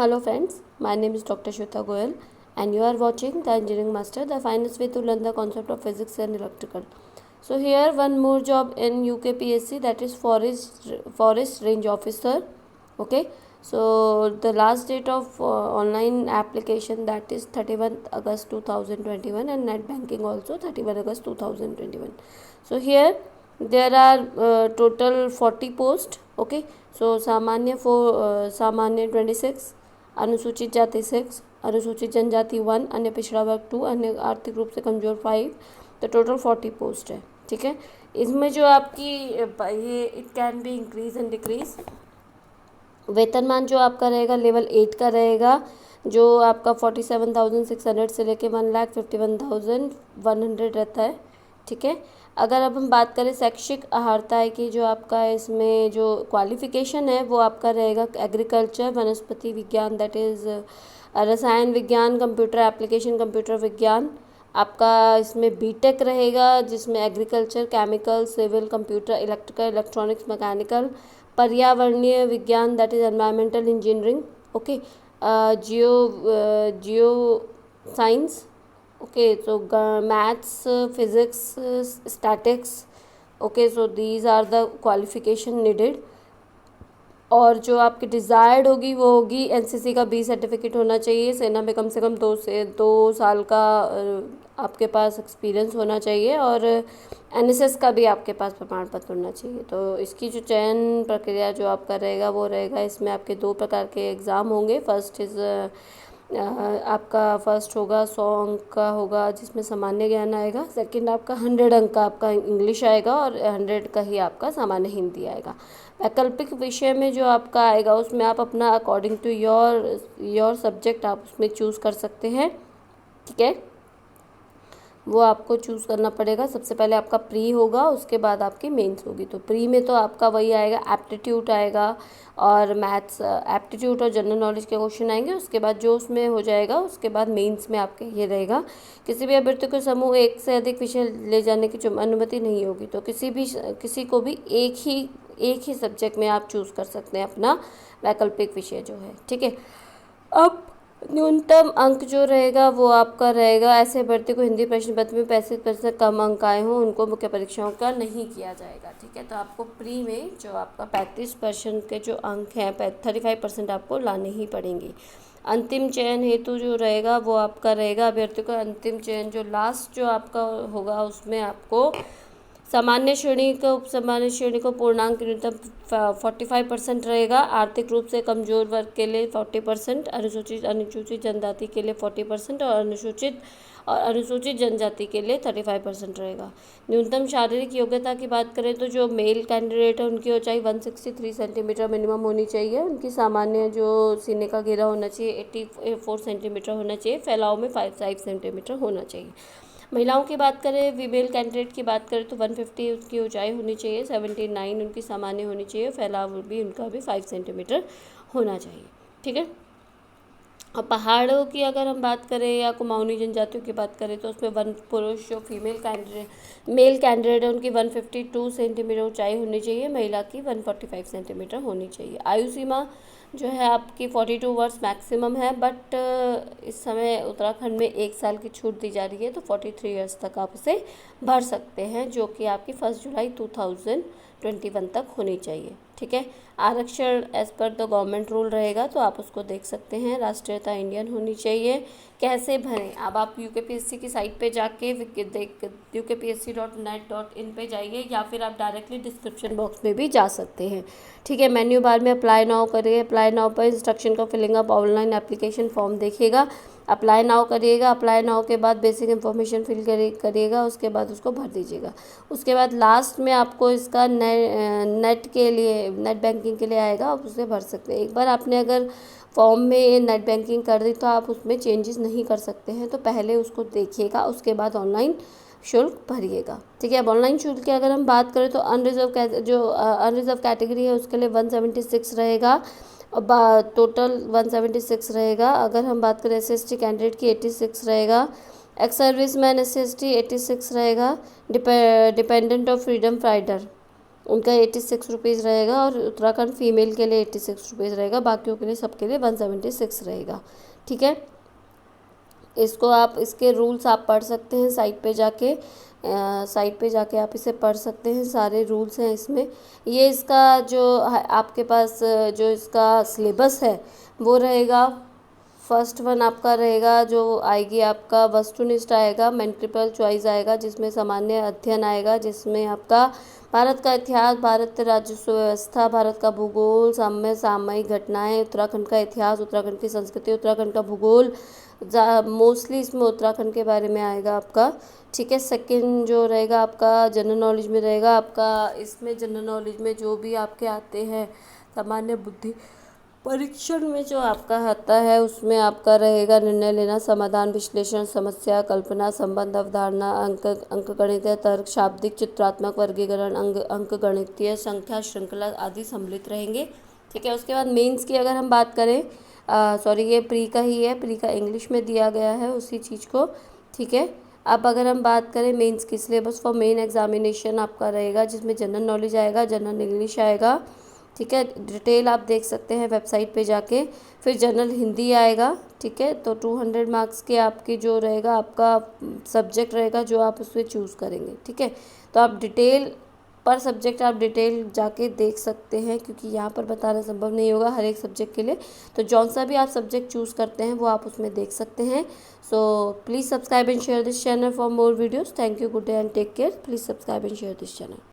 Hello friends, my name is Dr. Shweta Goyal and you are watching the Engineering Master, the finest way to learn the concept of physics and electrical. So here one more job in UKPSC, that is Forest Range Officer. Okay, so the last date of online application, that is 31st August 2021, and net banking also 31 August 2021. So here there are total 40 posts. Okay, so सामान्य 26, अनुसूचित जाति 6, अनुसूचित जनजाति 1, अन्य पिछड़ा वर्ग 2, अन्य आर्थिक रूप से कमजोर 5, तो टोटल 40 पोस्ट है। ठीक है, इसमें जो आपकी ये it can be increase and decrease. वेतनमान जो आपका रहेगा लेवल 8 का रहेगा, जो आपका 47,600 से लेके 1,51,100 रहता है। ठीक है, अगर अब हम बात करें शैक्षिक अर्हता की, जो आपका इसमें जो क्वालिफिकेशन है वो आपका रहेगा एग्रीकल्चर, वनस्पति विज्ञान, दैट इज़ रसायन विज्ञान, कंप्यूटर एप्लीकेशन, कंप्यूटर विज्ञान। आपका इसमें बीटेक रहेगा, जिसमें agriculture, chemical, civil, computer, electrical, electronics, mechanical, पर्यावरणीय विज्ञान, that is environmental engineering. Okay, geo science. Okay, so maths, physics, statics. Okay, so these are the qualification needed. और जो आपकी डिज़ायर्ड होगी वो होगी एनसीसी का बी सर्टिफिकेट होना चाहिए, सेना में कम से कम 2 साल का आपके पास एक्सपीरियंस होना चाहिए, और एनएसएस का भी आपके पास प्रमाण पत्र होना चाहिए। तो इसकी जो चयन प्रक्रिया जो आपका रहेगा वो रहेगा, इसमें आपके 2 प्रकार के एग्ज़ाम होंगे। फर्स्ट इज़ आपका फर्स्ट होगा 100 अंक का होगा, जिसमें सामान्य ज्ञान आएगा। सेकंड आपका 100 अंक का आपका इंग्लिश आएगा, और 100 का ही आपका सामान्य हिंदी आएगा। वैकल्पिक विषय में जो आपका आएगा उसमें आप अपना अकॉर्डिंग टू योर सब्जेक्ट आप उसमें चूज़ कर सकते हैं। ठीक है, वो आपको चूज़ करना पड़ेगा। सबसे पहले आपका प्री होगा, उसके बाद आपकी मेंस होगी। तो प्री में तो आपका वही आएगा, एप्टीट्यूड आएगा और मैथ्स, एप्टीट्यूड और जनरल नॉलेज के क्वेश्चन आएंगे। उसके बाद जो उसमें हो जाएगा, उसके बाद मेंस में आपके ये रहेगा, किसी भी अभ्यर्थी को समूह 1 से अधिक विषय ले जाने की जो अनुमति नहीं होगी। तो किसी को भी एक ही सब्जेक्ट में आप चूज़ कर सकते हैं अपना वैकल्पिक विषय जो है। ठीक है, अब न्यूनतम अंक जो रहेगा वो आपका रहेगा, ऐसे अभ्यर्थी को हिंदी प्रश्न पत्र में 35% कम अंक आए हों उनको मुख्य परीक्षाओं का नहीं किया जाएगा। ठीक है, तो आपको प्री में जो आपका 35% के जो अंक हैं, 35% आपको लाने ही पड़ेंगे। अंतिम चयन हेतु जो रहेगा वो आपका रहेगा, अभ्यर्थी को अंतिम चयन जो लास्ट जो आपका होगा उसमें आपको सामान्य श्रेणी को, उप सामान्य श्रेणी को पूर्णांक न्यूनतम 45% रहेगा, आर्थिक रूप से कमजोर वर्ग के लिए 40%, अनुसूचित जनजाति के लिए 40%, और अनुसूचित जनजाति के लिए 35% रहेगा। न्यूनतम शारीरिक योग्यता की बात करें तो जो मेल कैंडिडेट है उनकी ऊंचाई 163 सेंटीमीटर मिनिमम होनी चाहिए, उनकी सामान्य जो सीने का घेरा होना चाहिए 84 सेंटीमीटर होना चाहिए, फैलाव में 5 सेंटीमीटर होना चाहिए। महिलाओं की बात करें, फीमेल कैंडिडेट की बात करें तो 150 उसकी ऊंचाई होनी चाहिए, 79 उनकी सामान्य होनी चाहिए, फैलाव भी उनका भी 5 सेंटीमीटर होना चाहिए। ठीक है, और पहाड़ों की अगर हम बात करें या कुमाऊनी जनजातियों की बात करें तो उसमें वन पुरुष जो मेल कैंडिडेट है उनकी 152 सेंटीमीटर ऊंचाई होनी चाहिए, महिला की 145 सेंटीमीटर होनी चाहिए। आयु सीमा जो है आपकी 42 वर्ष मैक्सिमम है, बट इस समय उत्तराखंड में 1 साल की छूट दी जा रही है, तो 43 ईयर्स तक आप उसे भर सकते हैं, जो कि आपकी 1 जुलाई 2021 तक होनी चाहिए। ठीक है, आरक्षण as per the government rule रहेगा, तो आप उसको देख सकते हैं। राष्ट्रीयता इंडियन होनी चाहिए। कैसे भरें, अब आप यूकेपीएससी की साइट पे जाके ukpsc.net.in पे जाइए, या फिर आप डायरेक्टली डिस्क्रिप्शन बॉक्स में भी जा सकते हैं। ठीक है, मेन्यू बार में अप्लाई नाउ करिए, अप्लाई नाउ पर इंस्ट्रक्शन का filling up online application form देखिएगा, अप्लाई नाउ करिएगा। अप्लाई नाउ के बाद बेसिक इन्फॉर्मेशन फिल करिएगा, उसके बाद उसको भर दीजिएगा। उसके बाद लास्ट में आपको इसका नेट बैंकिंग के लिए आएगा, आप उसे भर सकते हैं। एक बार आपने अगर फॉर्म में नेट बैंकिंग कर दी तो आप उसमें चेंजेस नहीं कर सकते हैं, तो पहले उसको देखिएगा, उसके बाद ऑनलाइन शुल्क भरिएगा। ठीक है, अब ऑनलाइन शुल्क की अगर हम बात करें तो अनरिजर्व कैटेगरी है उसके लिए 176 रहेगा, और टोटल 176 रहेगा। अगर हम बात करें SC कैंडिडेट की 86 रहेगा, एक्स सर्विस मैन SC 86 रहेगा, डिपेंडेंट ऑफ फ्रीडम फाइटर उनका 86 रुपीज़ रहेगा, और उत्तराखंड फीमेल के लिए 86 रुपीज़ रहेगा, बाकियों के लिए सबके लिए 176 रहेगा। ठीक है, इसको आप, इसके रूल्स आप पढ़ सकते हैं साइट पे जाके, साइट पे जाके आप इसे पढ़ सकते हैं, सारे रूल्स हैं इसमें। ये इसका जो आपके पास जो इसका सिलेबस है वो रहेगा, फर्स्ट वन आपका रहेगा जो आएगी आपका वस्तुनिष्ठ आएगा, मल्टीपल चॉइस आएगा, जिसमें सामान्य अध्ययन आएगा, जिसमें आपका भारत का इतिहास, भारत राजस्व व्यवस्था, भारत का भूगोल, सामयिक घटनाएं, उत्तराखंड का इतिहास, उत्तराखंड की संस्कृति, उत्तराखंड का भूगोल, मोस्टली इसमें उत्तराखंड के बारे में आएगा आपका। ठीक है, सेकंड जो रहेगा आपका जनरल नॉलेज में रहेगा आपका, इसमें जनरल नॉलेज में जो भी आपके आते हैं सामान्य बुद्धि परीक्षण में जो आपका आता है उसमें आपका रहेगा निर्णय लेना, समाधान, विश्लेषण, समस्या कल्पना, संबंध, अवधारणा, अंकगणितीय तर्क, शाब्दिक, चित्रात्मक, वर्गीकरण, अंकगणितीय, संख्या, श्रृंखला आदि सम्मिलित रहेंगे। ठीक है, उसके बाद मेंस की अगर हम बात करें, सॉरी ये प्री का ही है, प्री का इंग्लिश में दिया गया है उसी चीज़ को। ठीक है, अब अगर हम बात करें मेंस की, सिलेबस फॉर मेन एग्जामिनेशन आपका रहेगा, जिसमें जनरल नॉलेज आएगा, जनरल इंग्लिश आएगा। ठीक है, डिटेल आप देख सकते हैं वेबसाइट पे जाके। फिर जनरल हिंदी आएगा। ठीक है, तो 200 मार्क्स के आपकी जो रहेगा आपका सब्जेक्ट रहेगा जो आप उसमें चूज़ करेंगे। ठीक है, तो आप डिटेल पर सब्जेक्ट आप डिटेल जाके देख सकते हैं, क्योंकि यहाँ पर बताना संभव नहीं होगा हर एक सब्जेक्ट के लिए। तो जौन सा भी आप सब्जेक्ट चूज़ करते हैं वो आप उसमें देख सकते हैं। So please subscribe and share this channel for more videos. Thank you, good day and take care. Please subscribe and share this channel.